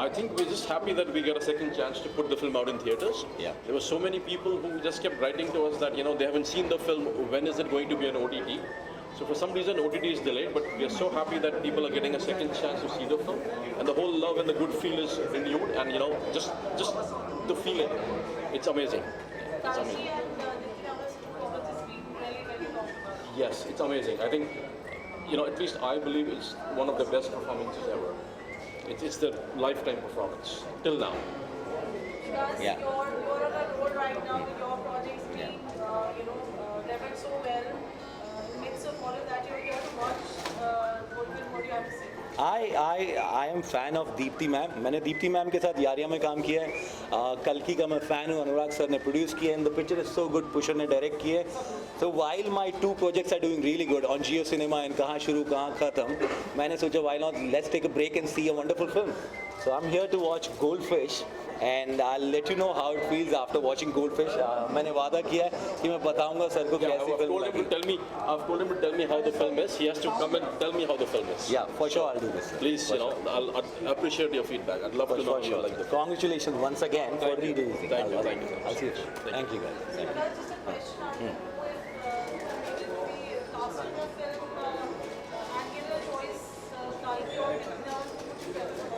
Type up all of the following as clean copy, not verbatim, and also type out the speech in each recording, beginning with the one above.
I think we're just happy that we get a second chance to put the film out in theaters. Yeah. There were so many people who just kept writing to us that they haven't seen the film. When is it going to be on OTT? So for some reason OTT is delayed, but we are so happy that people are getting a second chance to see the film, and the whole love and the good feel is renewed, and just the feeling, it's amazing. It's amazing. Yes, it's amazing. I think at least I believe it's one of the best performances ever. It's the lifetime performance till now. Because Yeah. you're on a roll right now with your projects being, revered so well. In the midst of all of that, you're here to watch Goldfish. What do you have to say? I am fan of Deepti ma'am. मैंने Deepti ma'am के साथ यारिया में काम किया है. कल्कि का मैं फ़ैन हूँ. अनुराग सर ने प्रोड्यूस किया है. And the picture is so good. Pushkar ने डायरेक्ट किया है. So while my 2 projects are doing really good on Jio cinema and कहाँ शुरू कहाँ ख़त्म, मैंने सोचा why not let's take a break and see a wonderful film. So I am here to watch Goldfish and I let you know how it feels after watching Goldfish. मैंने वादा किया है कि मैं बताऊंगा सर को कैसी I've फिल्म told him लगी. to tell me. I've told him to tell me how the film is. He has to come and tell me how the film is. Yeah, for sure I'll do this. Please, For sure. I'll appreciate your feedback. I'd love to know For how you sure. like the film. Congratulations once again for Thank you. re-releasing. Thank you. Thank you. I'll see you. Thank you guys. Thank you. Just a question on if the casting of film and given a choice, Kalki or Vidya, who would you prefer?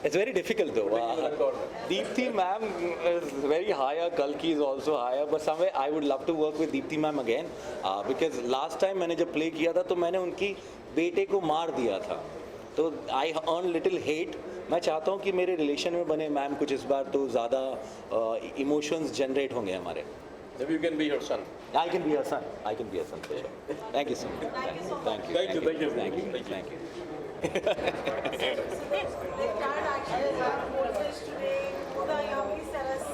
It's very difficult though. Deepthi ma'am is very higher, Kalki is also higher, but somewhere I would love to work with Deepthi ma'am again because last time मैंने जब play किया था तो मैंने उनकी बेटे को मार दिया था, तो I earn little hate. मैं चाहता हूँ कि मेरे रिलेशन में बने मैम कुछ इस बार तो ज़्यादा इमोशंस जनरेट होंगे हमारे. Maybe you can be her son. I can be her son. I can be her son for sure. Thank you so much. Thank you so much. Thank you. Thank you. Thank you. Thank you. Thank you. Thank you. The current actions are Goldfish today. Huda, please tell us,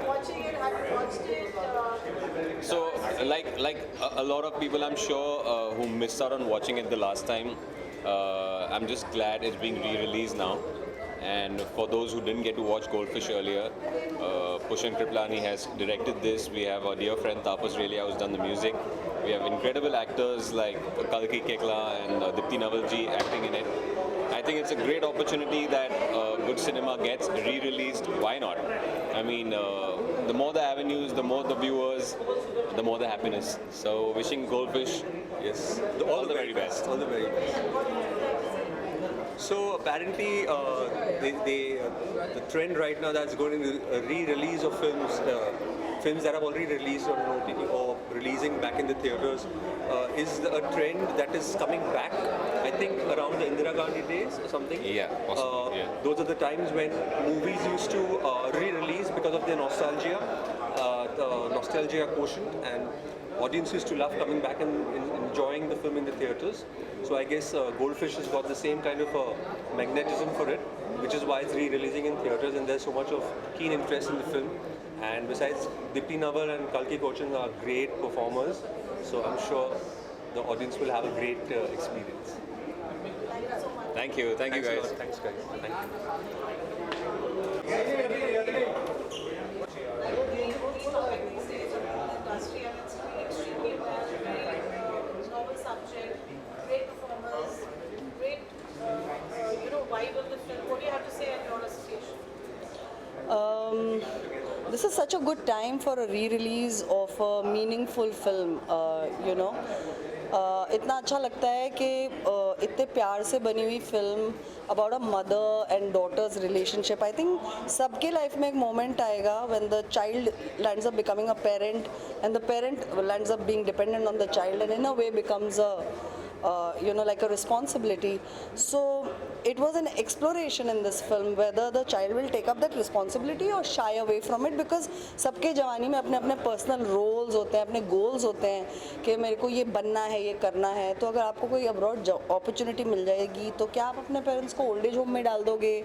watching it, have you watched it? So, like a lot of people, I'm sure, who missed out on watching it the last time, I'm just glad it's being re-released now. And for those who didn't get to watch Goldfish earlier, Pushan Kriplani has directed this. We have our dear friend Tapas Relia who's done the music. We have incredible actors like Kalki Kekla and Dipti Navalji acting in it. I think it's a great opportunity that good cinema gets re-released. Why not? I mean, the more the avenues, the more the viewers, the more the happiness. So, wishing Goldfish, yes, all the very best. All the very best. So apparently, the trend right now that's going to re-release of films, films that have already released on OTT or releasing back in the theaters, is a trend that is coming back. I think around the Indira Gandhi days or something. Yeah, possibly, yeah. Those are the times when movies used to re-release because of their nostalgia, the nostalgia quotient, and audience used to love coming back and enjoying the film in the theaters. So I guess Goldfish has got the same kind of magnetism for it, which is why it's re-releasing in theaters, and there's so much of keen interest in the film. And besides, Dipti Naval and Kalki Kochan are great performers, so I'm sure the audience will have a great experience. Thank you Thanks a guys. lot. Thanks guys. Thank you. These days in the industry, and it's doing extremely well. Very novel subject, great performers, great vibe of the film. What do you have to say at your association? This is such a good time for a re-release of a meaningful film. इतना अच्छा लगता है कि इतने प्यार से बनी हुई film about a mother and daughter's relationship. I think सबके लाइफ में एक मोमेंट आएगा when the child lands up becoming a parent and the parent lands up being dependent on the child and in a way becomes like a responsibility. So it was an exploration in this film whether the child will take up that responsibility or shy away from it, because सबके जवानी में अपने अपने personal roles होते हैं, अपने goals होते हैं कि मेरे को ये बनना है, ये करना है. तो अगर आपको कोई अब्रॉड अपॉर्चुनिटी मिल जाएगी तो क्या आप अपने पेरेंट्स को ओल्ड एज होम में डाल दोगे,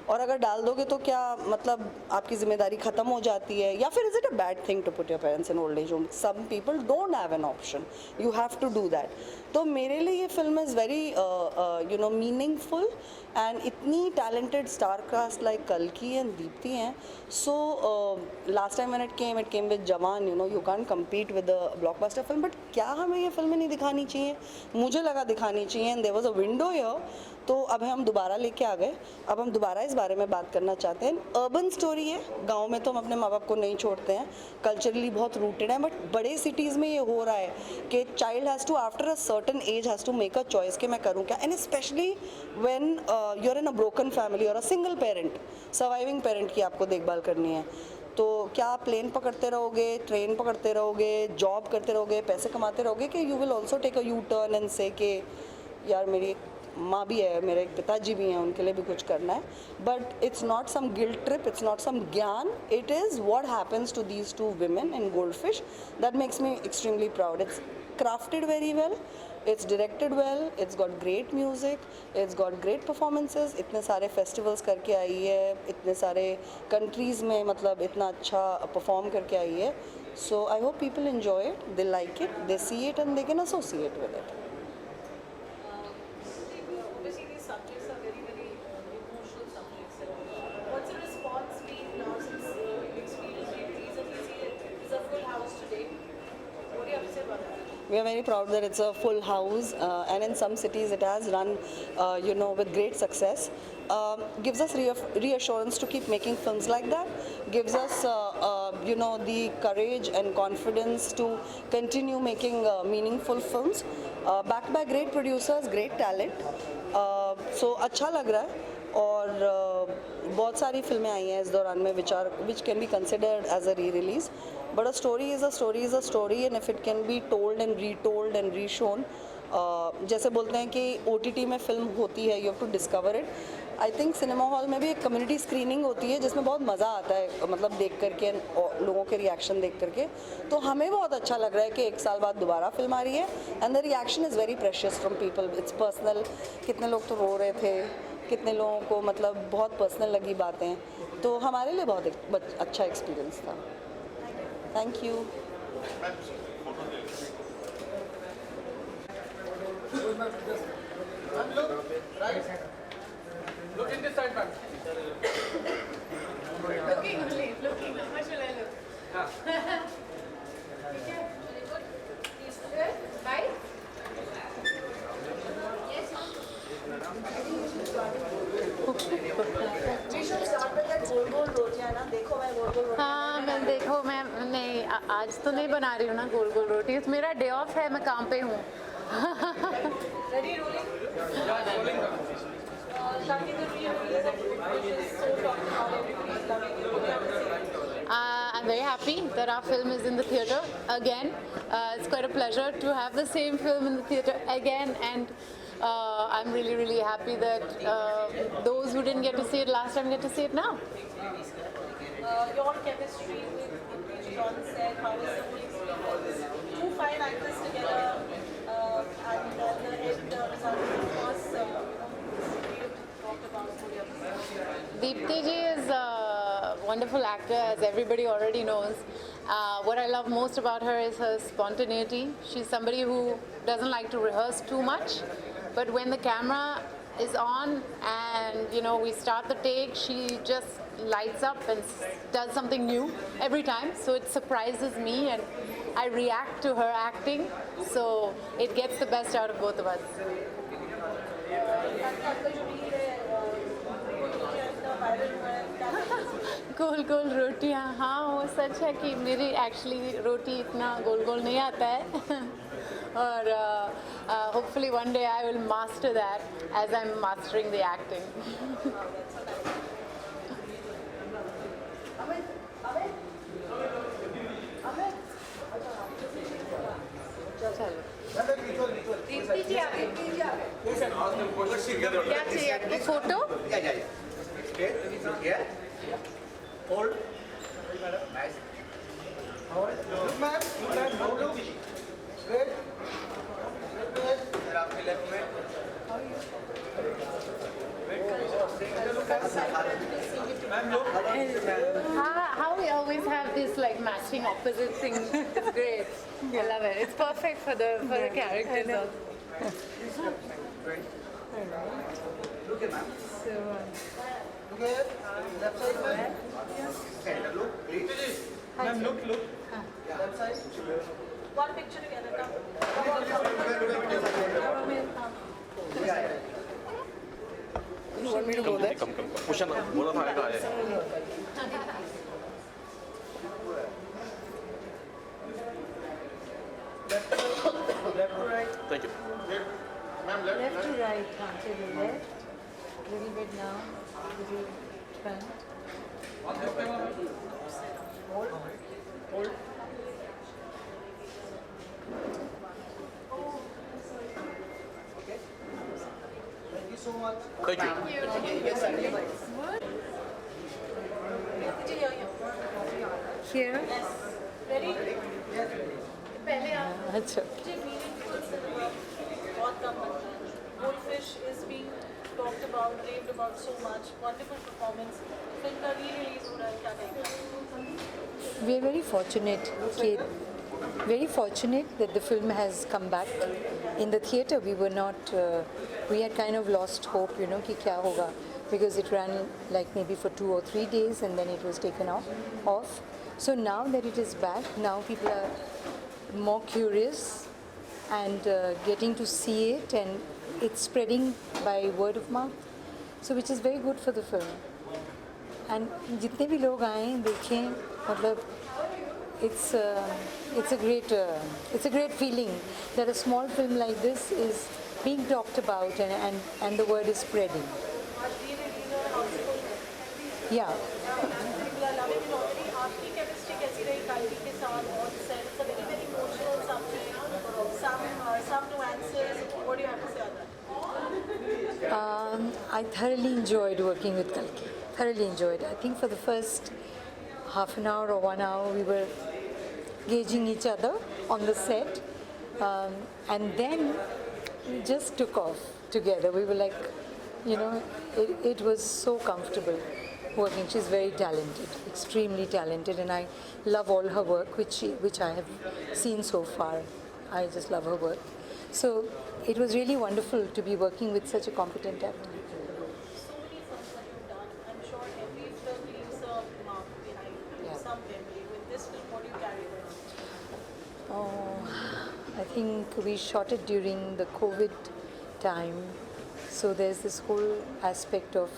और अगर डाल दोगे तो क्या मतलब आपकी जिम्मेदारी ख़त्म हो जाती है, या फिर is it a bad thing to put your parents in old age home? Some people don't have an option, you have to do that. तो मेरे लिए ये film is very you know meaningful, and इतनी talented star cast like कल्की and Deepti हैं. So last time when it came with Jawan, you know you can't compete with a blockbuster film. But क्या हमें ये फिल्में नहीं दिखानी चाहिए? मुझे लगा दिखानी चाहिए, and there was a window here. तो अब हम दोबारा लेके आ गए, अब हम दोबारा इस बारे में बात करना चाहते हैं. अर्बन स्टोरी है, गांव में तो हम अपने माँ बाप को नहीं छोड़ते हैं, कल्चरली बहुत रूटेड है. बट बड़े सिटीज़ में ये हो रहा है कि child has to after a certain age has to make a choice कि मैं करूँ क्या. And specially when you are in a broken family और a single parent, surviving parent की आपको देखभाल करनी है. तो क्या आप प्लेन पकड़ते रहोगे, ट्रेन पकड़ते रहोगे, जॉब करते रहोगे, पैसे कमाते रहोगे, कि you will also take a U turn and say कि यार मेरी माँ भी है, मेरे पिताजी भी हैं, उनके लिए भी कुछ करना है. But it's not some guilt trip, it's not some ज्ञान, it is what happens to these two women in Goldfish that makes me extremely proud. It's crafted very well, it's directed well, it's got great music, it's got great performances. इतने सारे festivals करके आई है, इतने सारे countries में मतलब इतना अच्छा perform करके आई है. So I hope people enjoy it, they like it, they see it and they can associate with it. Obviously, these subjects are very, very emotional subjects. What's the response been now since you experienced it? It's a full house today. What do you have to say about that? We are very proud that it's a full house, and in some cities it has run, you know, with great success. Gives us reassurance to keep making films like that. Gives us, you know, the courage and confidence to continue making meaningful films, backed by great producers, great talent. So अच्छा लग रहा है. और बहुत सारी फिल्में आई हैं इस दौरान में which can be considered as a re-release. But a story is a story is a story, and if it can be told and retold and reshown, जैसे बोलते हैं कि OTT में फिल्म होती है, you have to discover it. I think cinema hall में भी एक कम्युनिटी स्क्रीनिंग होती है जिसमें बहुत मज़ा आता है, मतलब देख करके लोगों के रिएक्शन देख करके. तो हमें बहुत अच्छा लग रहा है कि 1 साल बाद दोबारा फिल्म आ रही है, and the reaction is very precious from people. It's personal. कितने लोग तो रो रहे थे, कितने लोगों को मतलब बहुत पर्सनल लगी बातें. तो हमारे लिए बहुत अच्छा एक्सपीरियंस था. Thank you. Look in this side, man. Looking only, looking. How shall I look? Okay, very good. Please good. Bye. Yes, ma'am. We should start with that गोल गोल रोटियां ना. देखो मैं गोल गोल रोटियां. हाँ मैं देखो मैं नहीं आज तो नहीं बना रही हूँ ना गोल गोल रोटी. मेरा डे ऑफ है, मैं काम पे हूँ. Ready, rolling? Shakti, the re-release of Goldfish is so talked about. Everybody is loving it. What do you have to say? I'm very happy that our film is in the theatre again. It's quite a pleasure to have the same film in the theatre again, and I'm really, really happy that those who didn't get to see it last time get to see it now. Your chemistry with Bridget on set, how was the whole experience? Two fine actors together, and the end result, of course, we talked about. What do you have to say? Deepti ji is a wonderful actor, as everybody already knows. What I love most about her is her spontaneity. She's somebody who doesn't like to rehearse too much, but when the camera is on and you know we start the take, she just lights up and does something new every time. So it surprises me and I react to her acting. So it gets the best out of both of us. आपका जो reel है, इतना viral हुआ है, क्या कहते हैं? गोल गोल रोटियाँ. हाँ वो सच है कि मेरी एक्चुअली रोटी इतना गोल गोल नहीं आता है. और hopefully one day I will master that as I'm mastering the acting. Deepti जी आ गई. क्या चाहिए आपको? Photo? Yeah. Straight. Here. Hold. Nice. Look, ma'am. Look. Straight. Sir, आपके left में. Wait. How we always have this like matching opposite things. It's great. I love it. It's perfect for the characters also. Look at ma'am. Look here. Left side, ma'am. Center, look, please. Ma'am, look. Yeah. Left side. One picture together. Come. Yeah. You want me to go there? Pushan, बोला था आएगा आए. Left to right. Thank you. Left to right, to the left. Little bit now. Little front. Hold. Okay. Thank you so much. Thank you. Yes, sir. Did you hear him? Here. Yes. Ready? पहले आप अच्छा. मुझे meaningful cinema बहुत कम लगता है. Goldfish is being talked about, raved about so much. Wonderful performance. Film का re-release हो रहा है, क्या कहेंगे? We are very fortunate that the film has come back. In the theatre, we were not, we had kind of lost hope, कि क्या होगा, because it ran like maybe for 2 or 3 days and then it was taken off. So now that it is back, now people are more curious and getting to see it, and it's spreading by word of mouth, so which is very good for the film. And जितने भी लोग आए देखें, मतलब it's a great feeling that a small film like this is being talked about and the word is spreading. आज re-release और housefull है. Yeah. People are loving it already. आपकी chemistry कैसी रही काल्की के साथ on set? It's a very very emotional subject. Some nuances. What do you have to say on that? I thoroughly enjoyed working with Kalki. Thoroughly enjoyed. I think for the first half an hour or 1 hour we were gauging each other on the set, and then we just took off together. We were like, it was so comfortable working. She's very talented, extremely talented, and I love all her work, which I have seen so far. I just love her work. So it was really wonderful to be working with such a competent actor. So many films that you've done. I'm sure every film leaves a mark behind some memory. With this film, what do you carry away? Oh, I think we shot it during the COVID time. So there's this whole aspect of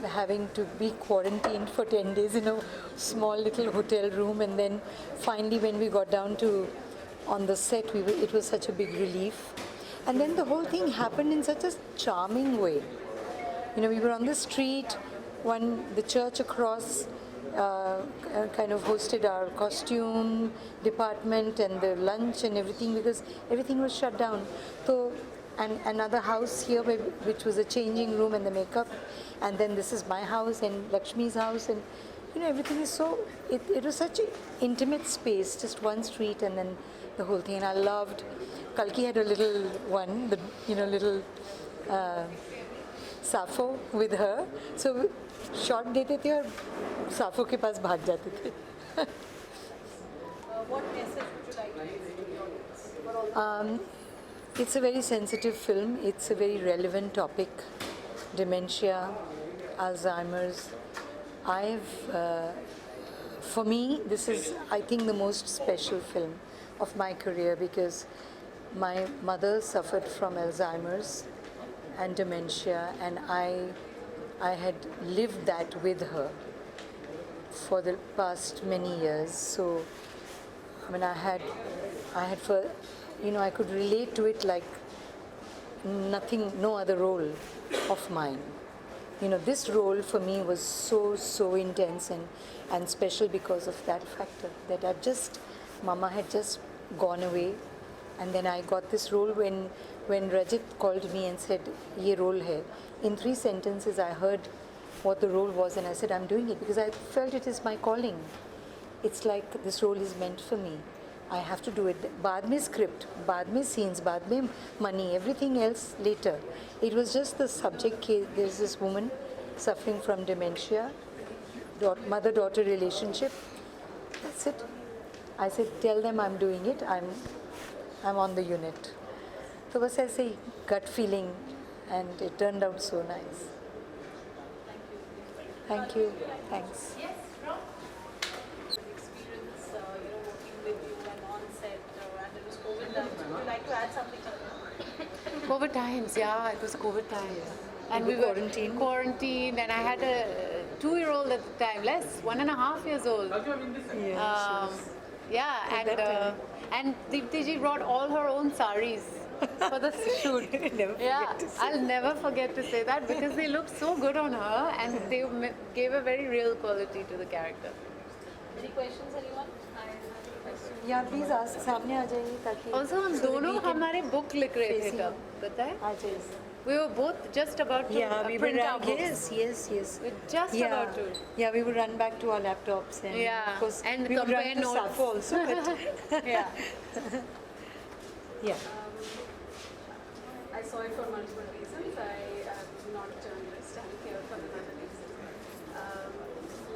having to be quarantined for 10 days in a small little hotel room, and then finally when we got down to on the set, it was such a big relief. And then the whole thing happened in such a charming way. We were on the street, the church across kind of hosted our costume department and the lunch and everything, because everything was shut down. So, and another house here which was a changing room and the makeup, and then this is my house and Lakshmi's house, and everything is so, it was such an intimate space, just one street and then the whole thing. And I loved, Kalki had a little one, little Safo with her, so shot देते थे और साफो के पास भाग जाते थे. What message would you like to give to the audience? It's a very sensitive film. It's a very relevant topic. Dementia, Alzheimer's. For me, this is, I think, the most special film of my career, because my mother suffered from Alzheimer's and dementia, and I had lived that with her for the past many years. So, I could relate to it like no other role of mine. This role for me was so intense and special because of that factor, that Mama had just gone away, and then I got this role when Rajat called me and said, "Ye role hai." In 3 sentences I heard what the role was, and I said, "I'm doing it," because I felt it is my calling. It's like this role is meant for me. I have to do it. Baad mein script, baad mein scenes, baad mein money, everything else later. It was just the subject. There's this woman suffering from dementia, mother-daughter relationship. That's it. I said, tell them I'm doing it. I'm on the unit. So was ऐसे ही gut feeling, and it turned out so nice. Thank you. Thanks. Yes, Rob. Experience, working with you and on set, and it was COVID times. Would you like to add something to that? COVID times, yeah, it was COVID times. And You we were were quarantined? quarantined, and I had a 2-year-old at the time, less, 1.5 years old. Yeah, and Deepti ji brought all her own saris for the shoot. I'll never forget to say that because they looked so good on her, and they gave a very real quality to the character. Any questions, anyone? I have any questions. या please आज सामने आ जाइए ताकि Also, हम so that दोनों we can हमारे book लिख रहे थे facing- तब, पता है? आ जाइए. We were both just about to Yeah, we print would our run. books. Yes. We're just Yeah, about to. yeah, we would run back to our laptops and Yeah, of course and we would run compare to notes. Sappho also, but Yeah. yeah. I saw it for multiple reasons. I am not a journalist. I'm here for another reason.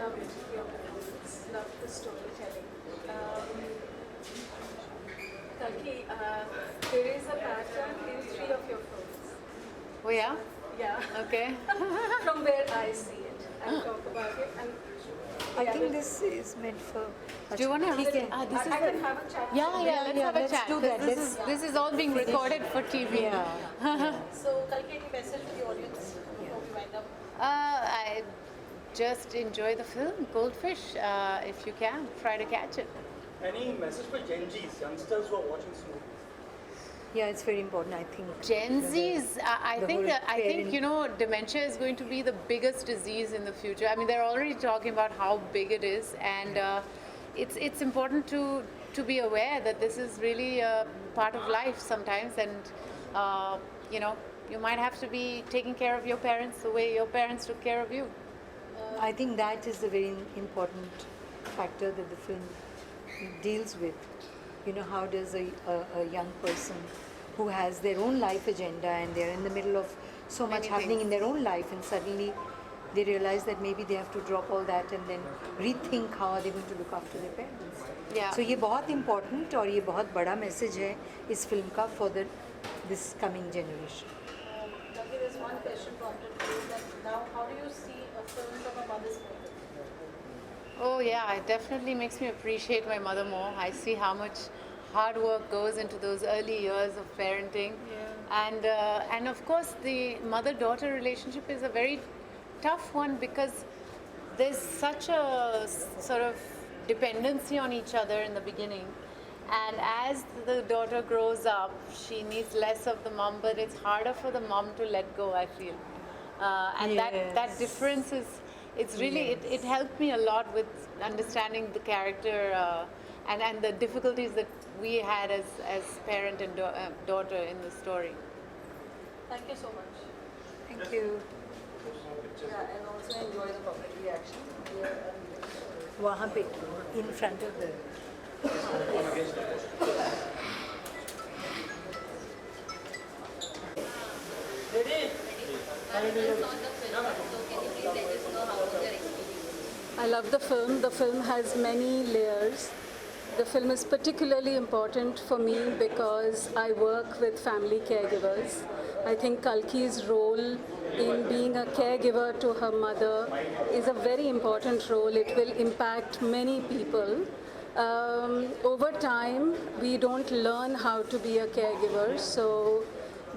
Love it, your performance. Love the storytelling. Kalki, there is a pattern in 3 of your films. Oh yeah? Yeah, Okay. from where I see it. I'll talk about it. And I think this is meant for. Do you want to? ठीक है. This is I can have a chat. Yeah, let's have a let's chat. do that. This is all being recorded for TV. Yeah. So, Kalki, any message to the audience before we wind up? I just enjoy the film Goldfish. If you can, try to catch it. Any message for Gen Zs, youngsters who are watching this movie? Yeah, it's very important. I think. Gen Zs, I the think whole I think parent- dementia is going to be the biggest disease in the future. I mean, they're already talking about how big it is, and it's important to be aware that this is really a part of life sometimes, and you might have to be taking care of your parents the way your parents took care of you. I think that is the very important factor that the film deals with. You know, how does a young person who has their own life agenda and they're in the middle of so much Many happening things. in their own life, and suddenly they realize that maybe they have to drop all that and then rethink how are they going to look after their parents. Yeah. So ये बहुत important और ये बहुत बड़ा message है इस film का for this coming generation. Kalki, there's one question prompted for you that now, how do you see a film from a mother's point of view? Oh yeah, it definitely makes me appreciate my mother more. I see how much hard work goes into those early years of parenting, and of course the mother-daughter relationship is a very tough one because there's such a sort of dependency on each other in the beginning, and as the daughter grows up, she needs less of the mom, but it's harder for the mom to let go, I feel, and that Yes. difference is. It's really, it helped me a lot with understanding the character and the difficulties that we had as parent and daughter in the story. Thank you so much. Thank you. Yeah, and also enjoy the public reaction. वहाँ पे in front of the. I love the film. The film has many layers. The film is particularly important for me because I work with family caregivers. I think Kalki's role in being a caregiver to her mother is a very important role. It will impact many people. Over time, we don't learn how to be a caregiver, so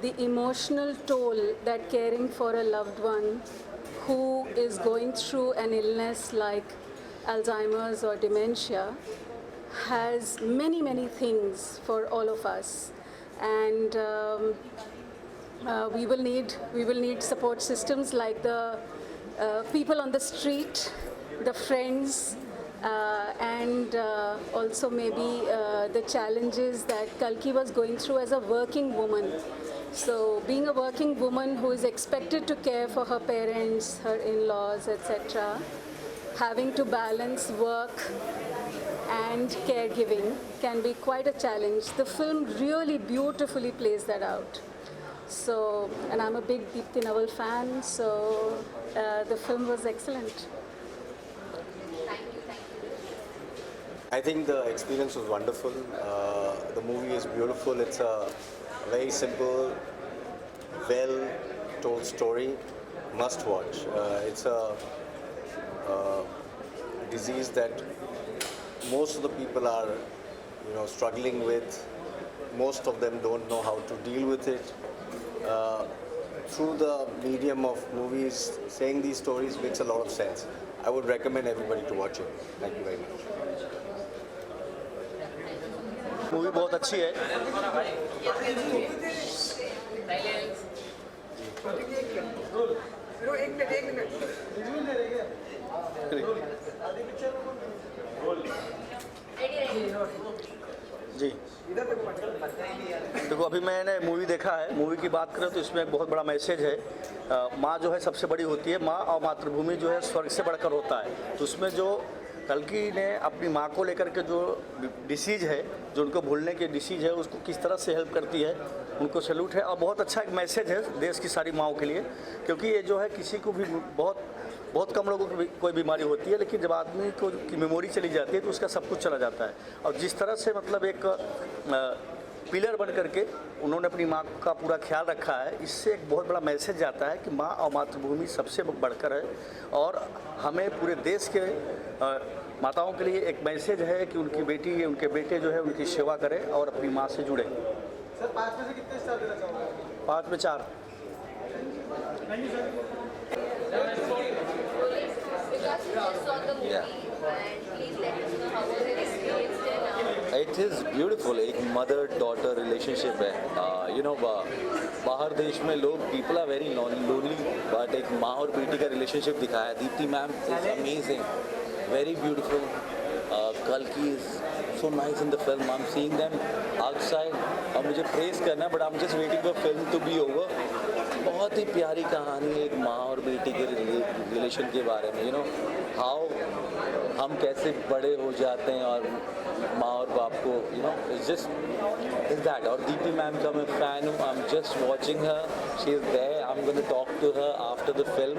the emotional toll that caring for a loved one who is going through an illness like Alzheimer's or dementia has many things for all of us, and we will need support systems like the people on the street, the friends, and also maybe the challenges that Kalki was going through as a working woman. So being a working woman who is expected to care for her parents, her in-laws, etc., having to balance work and caregiving can be quite a challenge. The film really beautifully plays that out. So, and I'm a big Deepti Naval fan, so the film was excellent. I think the experience was wonderful. The movie is beautiful. It's a very simple, well-told story. Must watch. It's a disease that most of the people are, struggling with. Most of them don't know how to deal with it. Through the medium of movies, saying these stories makes a lot of sense. I would recommend everybody to watch it. Thank you very much. Movie बहुत अच्छी है। जी देखो, अभी मैंने movie देखा है। Movie की बात करें तो इसमें एक बहुत बड़ा मैसेज है। माँ जो है सबसे बड़ी होती है, माँ और मातृभूमि जो है स्वर्ग से बढ़कर होता है। तो उसमें जो कल्की ने अपनी माँ को लेकर के जो डिसीज़ है, जो उनको भूलने की डिसीज़ है, उसको किस तरह से हेल्प करती है, उनको सैल्यूट है। और बहुत अच्छा एक मैसेज है देश की सारी माँओं के लिए, क्योंकि ये जो है किसी को भी बहुत कम लोगों को कोई बीमारी होती है, लेकिन जब आदमी को की मेमोरी चली जाती है तो उसका सब कुछ चला जाता है। और जिस तरह से मतलब एक पिलर बन करके उन्होंने अपनी माँ का पूरा ख्याल रखा है, इससे एक बहुत बड़ा मैसेज जाता है कि माँ और मातृभूमि सबसे बढ़कर है। और हमें पूरे देश के माताओं के लिए एक मैसेज है कि उनकी बेटी, उनके बेटे जो है उनकी सेवा करें और अपनी माँ से जुड़े। सर 5 में से कितने स्टार देना चाहोगे? 5 में 4। It is beautiful. एक मदर डॉटर रिलेशनशिप है। बाहर देश में लोग people are very lonely, but एक माँ और बेटी का रिलेशनशिप दिखाया। Deepti ma'am is amazing, very beautiful. Kalki is so nice in the film. I'm seeing them outside. और मुझे प्रेस करना है, but I'm just waiting for film to be over. बहुत ही प्यारी कहानी है एक माँ और बेटी के रिलेशन के बारे में. हाउ हम कैसे बड़े हो जाते हैं और माँ और बाप को it's just is that. और दीप्ति मैम का मैं fan हूँ. I'm just watching her. She is there. I'm going to talk to her after the film.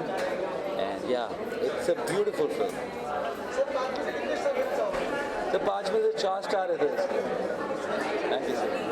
And yeah, it's a beautiful film. तो 5 में से 4 स्टार है. Thank you sir.